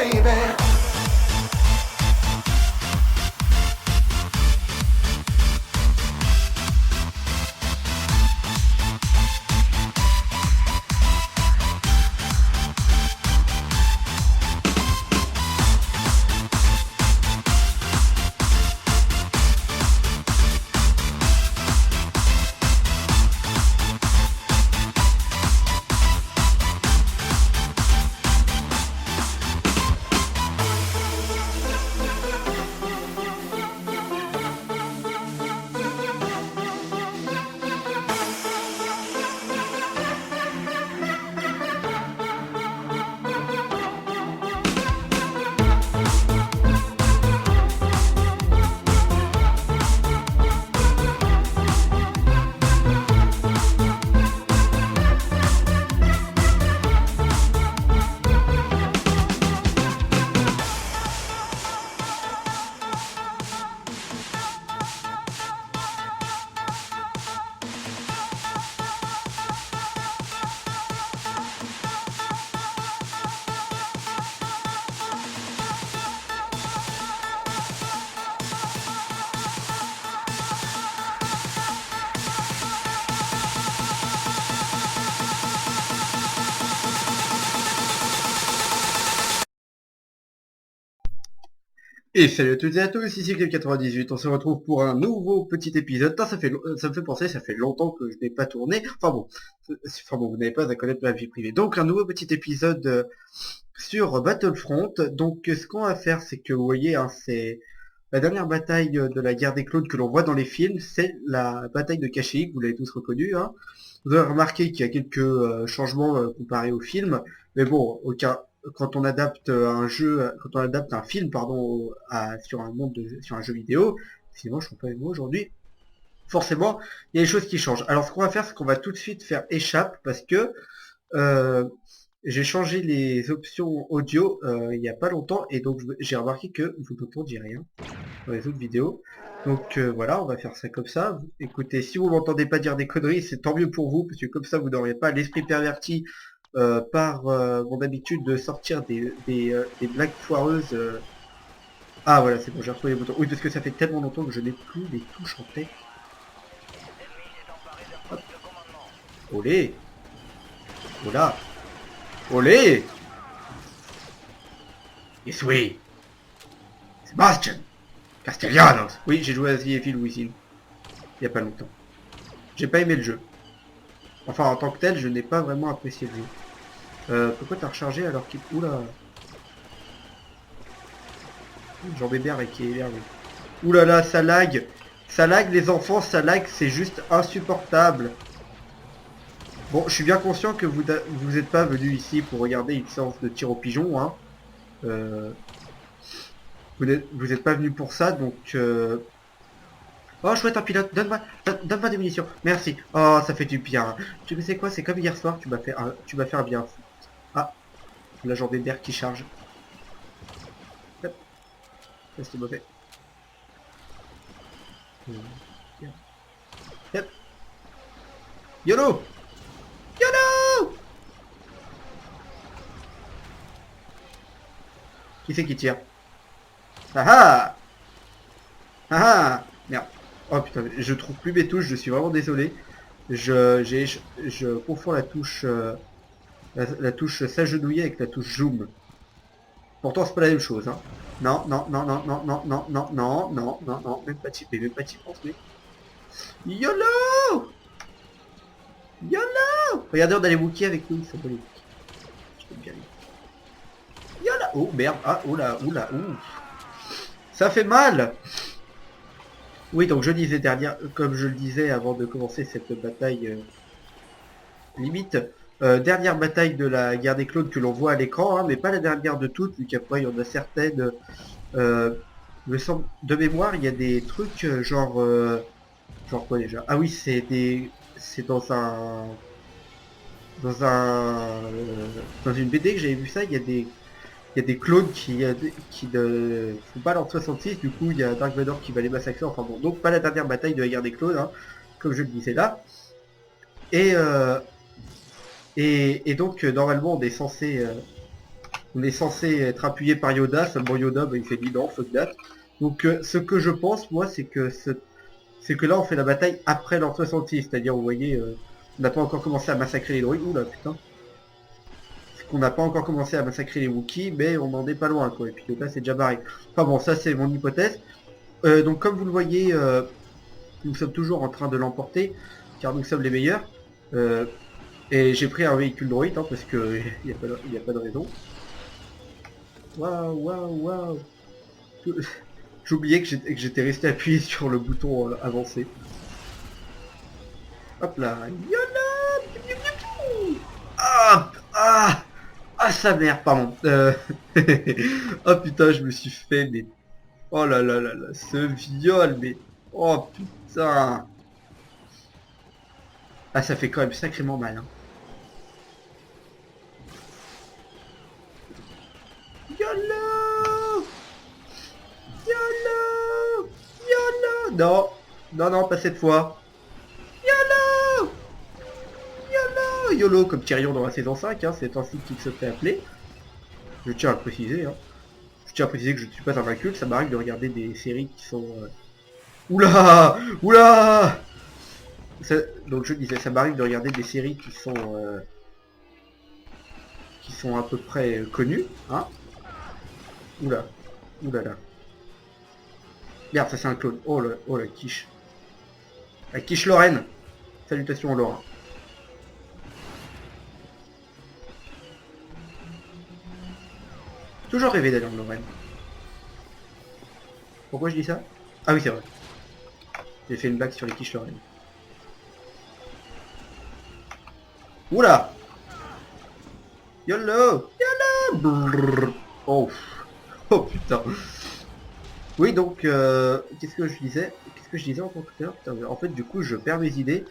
baby. Et salut à toutes et à tous, ici Clip98, on se retrouve pour un nouveau petit épisode. Putain, ça me fait penser, ça fait longtemps que je n'ai pas tourné. Enfin bon, vous n'avez pas à connaître ma vie privée. Donc un nouveau petit épisode sur Battlefront. Donc ce qu'on va faire, c'est que vous voyez, hein, c'est la dernière bataille de la guerre des clones que l'on voit dans les films, c'est la bataille de Kashyyyk, vous l'avez tous reconnu. Hein. Vous avez remarqué qu'il y a quelques changements comparés au film, mais bon, quand on adapte quand on adapte un film, pardon, sur un jeu vidéo, sinon je ne suis pas avec vous aujourd'hui, forcément, il y a des choses qui changent. Alors ce qu'on va faire, c'est qu'on va tout de suite faire échappe, parce que euh, j'ai changé les options audio il n'y a pas longtemps, et donc j'ai remarqué que vous n'entendiez rien dans les autres vidéos. Donc voilà, on va faire ça comme ça. Écoutez, si vous m'entendez pas dire des conneries, c'est tant mieux pour vous, parce que comme ça, vous n'aurez pas l'esprit perverti par mon habitude de sortir des blagues foireuses. Ah voilà, c'est bon, j'ai retrouvé les boutons. Oui, parce que ça fait tellement longtemps que je n'ai plus les touches en tête. Hop. Olé. Oula. Olé. Yes, oui. Sebastian Castellanos. Oui, j'ai joué à The Evil Within. Il y a pas longtemps. J'ai pas aimé le jeu. Enfin, en tant que tel, je n'ai pas vraiment apprécié le jeu. Pourquoi t'as rechargé alors qu'il... Oula. Jean Bébert là qui est énervé. Oula là, ça lag. Ça lag les enfants, ça lag, c'est juste insupportable. Bon, je suis bien conscient que vous êtes pas venu ici pour regarder une séance de tir au pigeon, hein. Vous n'êtes pas venu pour ça, donc... Oh, chouette, un pilote, donne-moi des munitions. Merci. Oh, ça fait du bien. Tu sais quoi, c'est comme hier soir, tu m'as fait un bien. Ah, la Jean Bébert qui charge. Hop. Ça, c'est mauvais. Hop. YOLO! YOLO! Qui c'est qui tire? Ah ah! Ah ah! Merde. Oh putain, je trouve plus mes touches, je suis vraiment désolé. Je confonds la touche la touche s'agenouiller avec la touche zoom. Pourtant c'est pas la même chose, hein. Non, non, non, non, non, non, non, non, non, non, non, non, même pas typé, même pas typé, mais... YOLO! YOLO! Regardez, on a les Wookiees avec nous, ça va les Wookiees. Je peux bien les... YOLO! Oh merde, ah, oula, oula, ouh. Ça fait mal! Oui, donc je disais comme je le disais avant de commencer cette bataille limite, dernière bataille de la guerre des clones que l'on voit à l'écran, hein, mais pas la dernière de toutes, vu qu'après il y en a certaines, de mémoire, il y a des trucs genre quoi déjà? Ah oui, c'est dans une BD que j'avais vu ça, il y a des clones qui ne font pas l'ordre 66, du coup il y a Dark Vador qui va les massacrer, enfin bon, donc pas la dernière bataille de la guerre des clones, hein, comme je le disais là. Et donc normalement on est censé On est censé être appuyé par Yoda, seulement Yoda, bah, il fait dit non, fuck that. Donc ce que je pense, moi, c'est que là, on fait la bataille après l'an 66, c'est-à-dire, vous voyez, on n'a pas encore commencé à massacrer les droïdes. Oula, putain. C'est qu'on n'a pas encore commencé à massacrer les Wookiees, mais on n'en est pas loin, quoi. Et puis Yoda, c'est déjà barré. Enfin bon, ça, c'est mon hypothèse. Donc comme vous le voyez, nous sommes toujours en train de l'emporter, car nous sommes les meilleurs. Et j'ai pris un véhicule droïde, hein, parce que il n'y a pas de raison. Waouh, waouh, waouh. J'oubliais que j'étais resté appuyé sur le bouton avancé. Hop là. Ah, ah, ah sa mère, pardon. Oh putain, je me suis fait, mais... Oh là là là là, ce viol, mais... Oh putain. Ah, ça fait quand même sacrément mal, hein. YOLO! YOLO! YOLO! Non, non, non, pas cette fois. YOLO! YOLO! YOLO, comme Tyrion dans la saison 5, hein, c'est ainsi qu'il se fait appeler. Je tiens à le préciser, hein. Je tiens à préciser que je ne suis pas invaincu, ça m'arrive de regarder des séries qui sont... Oula! Oula! Donc je disais, ça m'arrive de regarder des séries qui sont à peu près connues, hein. Oula, oula là. Merde, ça c'est un clone. Oh la quiche. La quiche Lorraine. Salutations Laura. Toujours rêvé d'aller en Lorraine. Pourquoi je dis ça? Ah oui, c'est vrai. J'ai fait une blague sur les quiches Lorraine. Oula! YOLO! YOLO! Brrr. Oh. Oh putain. Oui, donc, qu'est-ce que je disais? Qu'est-ce que je disais encore tout à l'heure? Putain, en fait, du coup, je perds mes idées.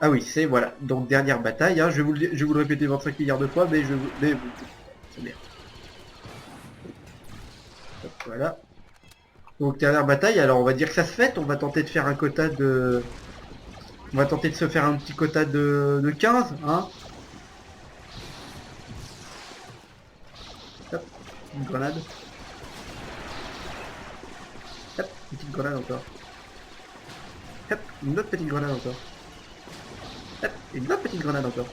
Ah oui, c'est, voilà. Donc, dernière bataille, hein. Je vais vous le répéter 25 milliards de fois, mais je vous... Mais... C'est merde. Voilà. Donc, dernière bataille, alors on va dire que ça se fait. On va tenter de faire un quota de... On va tenter de se faire un petit quota de 15, hein. Hop, une grenade. Hop, une petite grenade encore. Hop, une autre petite grenade encore. Hop, une autre petite grenade encore.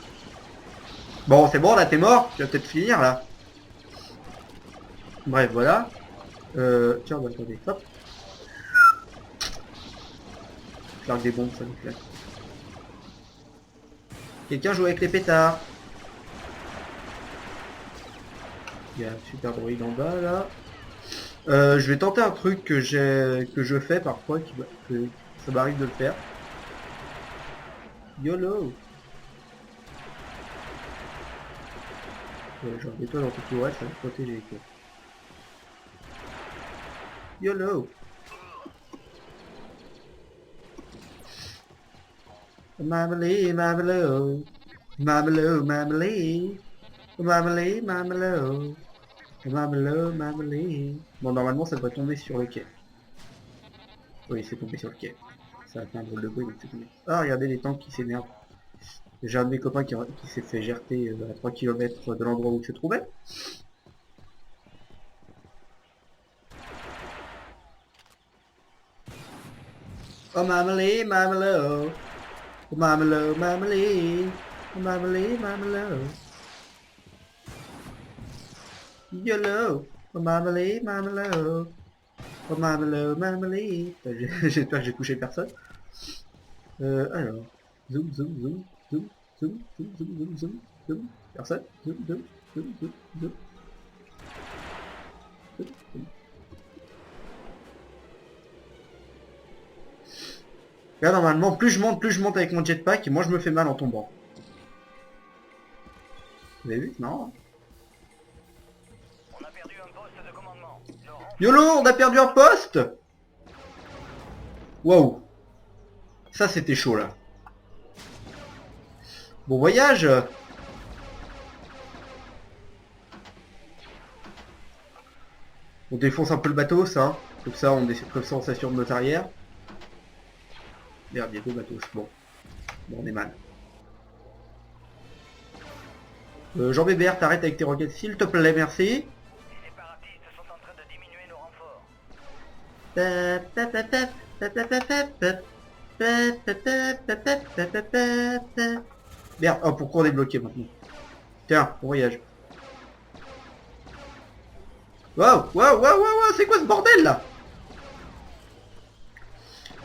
Bon, c'est bon, là, t'es mort. Tu vas peut-être finir, là. Bref, voilà. Tiens, on va attendre. Hop. Je largue des bombes, ça me plaît. Quelqu'un joue avec les pétards. Il y a un super droïde en bas, là. Je vais tenter un truc que je fais parfois, que ça m'arrive de le faire. YOLO! Genre des toits dans tout le reste, ça va me protéger, quoi. YOLO! Mameli, mamelo. Mamelo, mameli. Mameli, mamelo. Mamelo, mameli. Bon, normalement, ça devrait tomber sur le quai. Oui, c'est tombé sur le quai. Ça a fait un drôle de bruit, donc c'est tombé. Ah, regardez les tanks qui s'énervent. J'ai un de mes copains qui s'est fait gerter à 3 km de l'endroit où il se trouvait. Oh mameli, mamelo. Oh mamelo, mameli. Oh mameli, mamelo. YOLO. Oh mameli, mamelo. Oh mamelo, mameli. J'espère que j'ai touché personne. Alors. Zoom, zoom, zoom, zoom, zoom, zoom, zoom, zoom, zoom, zoom. Personne. Zoom, zoom, zoom, zoom, zoom. Zoom, zoom. Là, normalement, plus je monte avec mon jetpack, et moi je me fais mal en tombant. Vous avez vu? Non. On a perdu un poste de commandement. YOLO, on a perdu un poste. Waouh. Ça, c'était chaud, là. Bon voyage. On défonce un peu le bateau, ça. Comme ça, on s'assure de notre arrière. Merde, il y a deux bateaux. Bon, on est mal. Jean Bébert, t'arrêtes avec tes roquettes, s'il te plaît, merci. Les séparatistes sont en train de diminuer nos renforts. Merde, oh, pourquoi on est bloqué maintenant? Tiens, on voyage. Waouh, waouh, waouh, waouh, c'est quoi ce bordel là?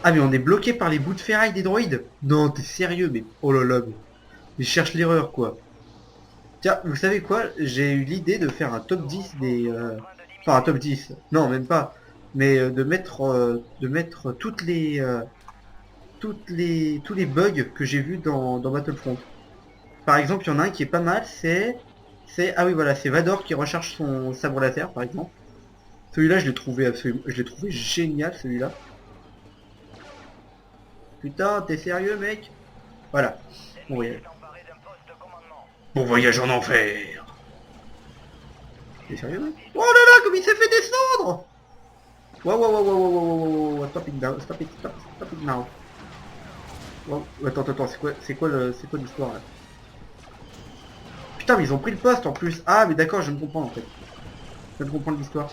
Ah mais on est bloqué par les bouts de ferraille des droïdes. Non, t'es sérieux, mais oh là là, mais je cherche l'erreur quoi. Tiens, vous savez quoi? J'ai eu l'idée de faire un top 10 des... Enfin un top 10, non même pas. Mais de mettre tous les bugs que j'ai vus dans Battlefront. Par exemple, il y en a un qui est pas mal, ah oui voilà, c'est Vador qui recharge son sabre laser par exemple. Celui-là, je l'ai trouvé génial celui-là. Putain, t'es sérieux mec? Voilà. Bon voyage. Bon voyage en enfer. T'es sérieux mec? Oh là là, comme il s'est fait descendre! Wow, wow, wow, wow, wow, wow, wow, wow, stop it now, stop it now. Wow. Attends, c'est quoi l'histoire là? Putain, mais ils ont pris le poste en plus. Ah, mais d'accord, je me comprends en fait. Je viens de comprendre l'histoire.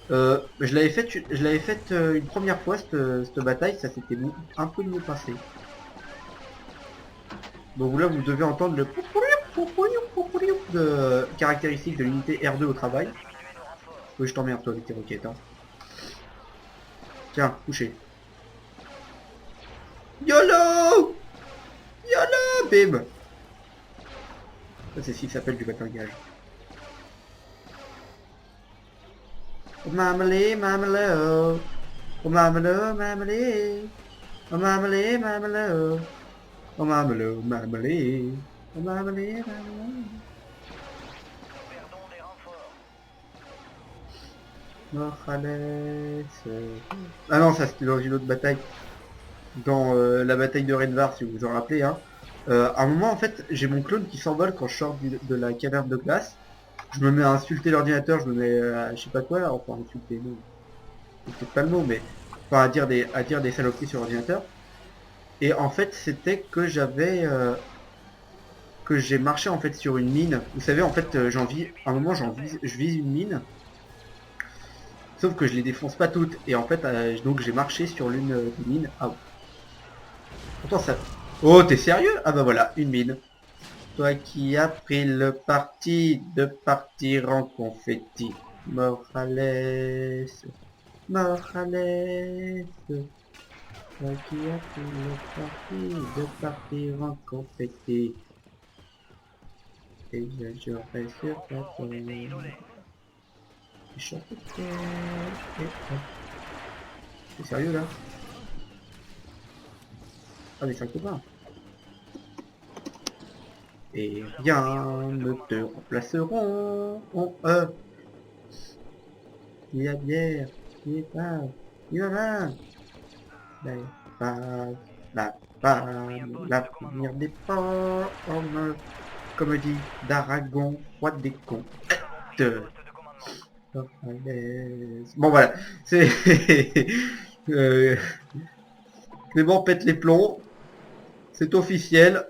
Je l'avais faite une première fois cette bataille, ça s'était un peu mieux passé. Donc là, vous devez entendre le de caractéristique de l'unité R2 au travail. Oui, je t'emmerde toi avec tes roquettes. Hein. Tiens, couché. YOLO! YOLO! Bim! Ça c'est ce qui s'appelle du battlingage. Oh mamelé, mamelé, oh. Oh mamelé, mamelé. Oh mamelé, mamelé, oh. Oh mamelé, mamelé. Oh mamelé, mamelé. Morales. Ah non, ça c'était dans une autre bataille. Dans la bataille de Renvar, si vous vous en rappelez. Hein. À un moment, en fait, j'ai mon clone qui s'envole quand je sors de la caverne de glace. Je me mets à insulter l'ordinateur, je me mets à je sais pas quoi là, enfin insulter, non. C'est peut-être pas le mot, mais enfin à dire des saloperies sur l'ordinateur. Et en fait, c'était que que j'ai marché en fait sur une mine. Vous savez, en fait, à un moment, je vise une mine. Sauf que je les défonce pas toutes. Et en fait, donc j'ai marché sur l'une des mines. Ah, pourtant ça... Oh, t'es sérieux? Ah bah voilà, une mine. Toi qui as pris le parti de partir en confetti. Morales. Morales. Toi qui as pris le parti de partir en confetti. Et je reste sur ta tombe. C'est sérieux là? Ah mais c'est un copain. Et rien ne te remplaceront. Il y a bière, il est pas, il va la femme, l'avenir des pommes, comme dit d'Aragon, roi des cons. Bon voilà, c'est Clément pète les plombs, c'est officiel.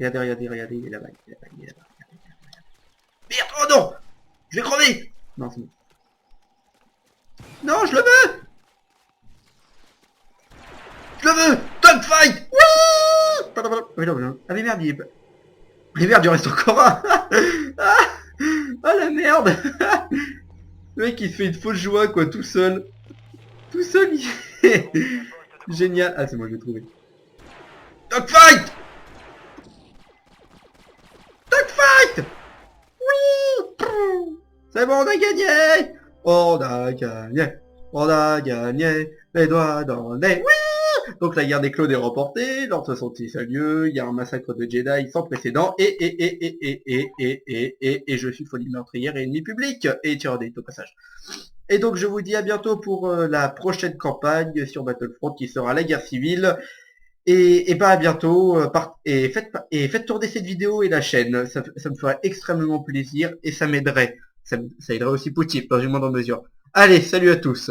Regardez, il est là-bas, il est là-bas. Merde, oh non! Je vais crever! Non, c'est bon. Non, je le veux! Je le veux! Dogfight! Wouh! Ah mais merde, il reste encore un! Ah la merde! Le mec il se fait une fausse joie quoi, tout seul. Tout seul, génial. Ah c'est moi je l'ai trouvé. Dogfight! Dogfight! Oui! C'est bon, on a gagné! On a gagné! On a gagné! Les doigts dans le nez! Oui! Donc la guerre des clones est remportée, l'an 66 a lieu, il y a un massacre de Jedi sans précédent, et je suis folie meurtrière et ennemi public, et tireur d'élite au passage. Et donc je vous dis à bientôt pour la prochaine campagne sur Battlefront qui sera la guerre civile. Et bah à bientôt, et faites tourner cette vidéo et la chaîne, ça me ferait extrêmement plaisir et ça m'aiderait. Ça aiderait aussi Poutine dans une moindre mesure. Allez, salut à tous!